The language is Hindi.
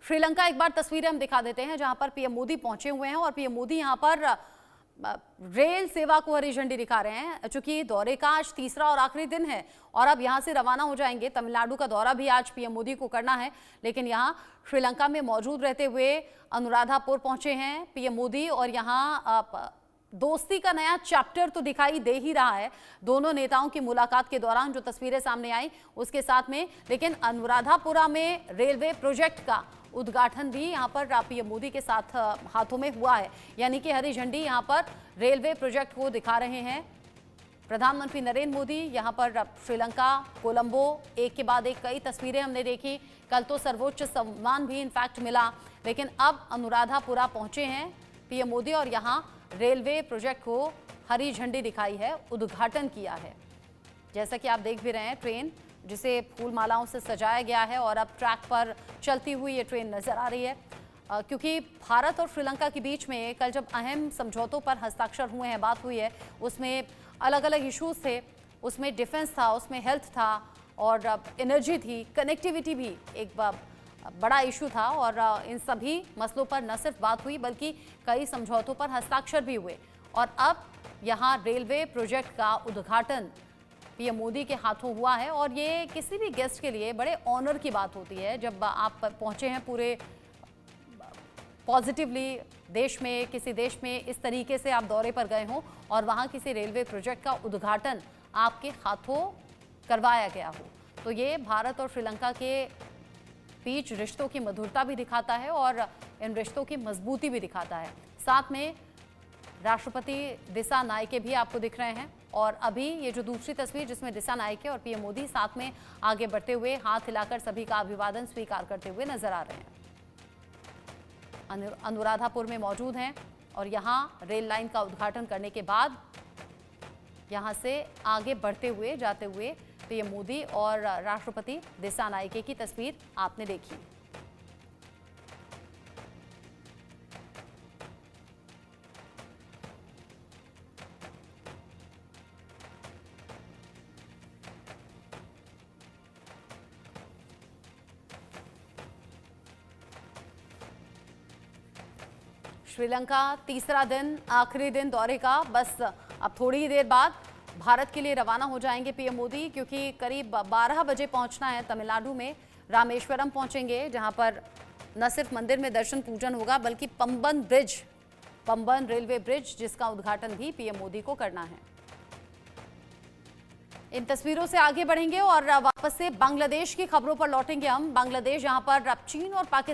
श्रीलंका एक बार तस्वीरें हम दिखा देते हैं जहां पर पीएम मोदी पहुंचे हुए हैं और पीएम मोदी यहां पर रेल सेवा को हरी झंडी दिखा रहे हैं। चूंकि दौरे का आज तीसरा और आखिरी दिन है और अब यहां से रवाना हो जाएंगे। तमिलनाडु का दौरा भी आज पीएम मोदी को करना है, लेकिन यहां श्रीलंका में मौजूद रहते हुए अनुराधापुर पहुंचे हैं पीएम मोदी और यहां दोस्ती का नया चैप्टर तो दिखाई दे ही रहा है दोनों नेताओं की मुलाकात के दौरान, जो तस्वीरें सामने आई उसके साथ में। लेकिन अनुराधापुरा में रेलवे प्रोजेक्ट का उद्घाटन भी यहां पर पीएम मोदी के साथ हाथों में हुआ है, यानी कि हरी झंडी यहां पर रेलवे प्रोजेक्ट को दिखा रहे हैं प्रधानमंत्री नरेंद्र मोदी। यहां पर श्रीलंका, कोलंबो, एक के बाद एक कई तस्वीरें हमने देखी। कल तो सर्वोच्च सम्मान भी इनफैक्ट मिला, लेकिन अब अनुराधापुरा पहुंचे हैं पीएम मोदी और यहां रेलवे प्रोजेक्ट को हरी झंडी दिखाई है, उद्घाटन किया है। जैसा कि आप देख भी रहे हैं, ट्रेन जिसे फूल मालाओं से सजाया गया है और अब ट्रैक पर चलती हुई ये ट्रेन नजर आ रही है। क्योंकि भारत और श्रीलंका के बीच में कल जब अहम समझौतों पर हस्ताक्षर हुए हैं, बात हुई है, उसमें अलग अलग इश्यूज थे। उसमें डिफेंस था, उसमें हेल्थ था और एनर्जी थी, कनेक्टिविटी भी एक बड़ा इशू था और इन सभी मसलों पर न सिर्फ बात हुई बल्कि कई समझौतों पर हस्ताक्षर भी हुए। और अब यहाँ रेलवे प्रोजेक्ट का उद्घाटन पीएम मोदी के हाथों हुआ है और ये किसी भी गेस्ट के लिए बड़े ऑनर की बात होती है जब आप पहुँचे हैं पूरे पॉजिटिवली देश में, किसी देश में इस तरीके से आप दौरे पर गए हों और वहाँ किसी रेलवे प्रोजेक्ट का उद्घाटन आपके हाथों करवाया गया हो। तो ये भारत और श्रीलंका के बीच रिश्तों की मधुरता भी दिखाता है और इन रिश्तों की मजबूती भी दिखाता है। साथ में राष्ट्रपति दिसा नायके भी आपको दिख रहे हैं और अभी ये जो दूसरी तस्वीर जिसमें दिसा नायके और पीएम मोदी साथ में आगे बढ़ते हुए हाथ हिलाकर सभी का अभिवादन स्वीकार करते हुए नजर आ रहे हैं। अनुराधापुर में मौजूद हैं और यहाँ रेल लाइन का उद्घाटन करने के बाद यहाँ से आगे बढ़ते हुए जाते हुए पीएम मोदी और राष्ट्रपति दिसा नायके की तस्वीर आपने देखी। श्रीलंका तीसरा दिन, आखिरी दिन दौरे का। बस अब थोड़ी ही देर बाद भारत के लिए रवाना हो जाएंगे पीएम मोदी, क्योंकि करीब 12 बजे पहुंचना है। तमिलनाडु में रामेश्वरम पहुंचेंगे जहां पर न सिर्फ मंदिर में दर्शन पूजन होगा बल्कि पंबन रेलवे ब्रिज जिसका उद्घाटन भी पीएम मोदी को करना है। इन तस्वीरों से आगे बढ़ेंगे और वापस से बांग्लादेश की खबरों पर लौटेंगे हम। बांग्लादेश जहां पर चीन और पाकिस्तान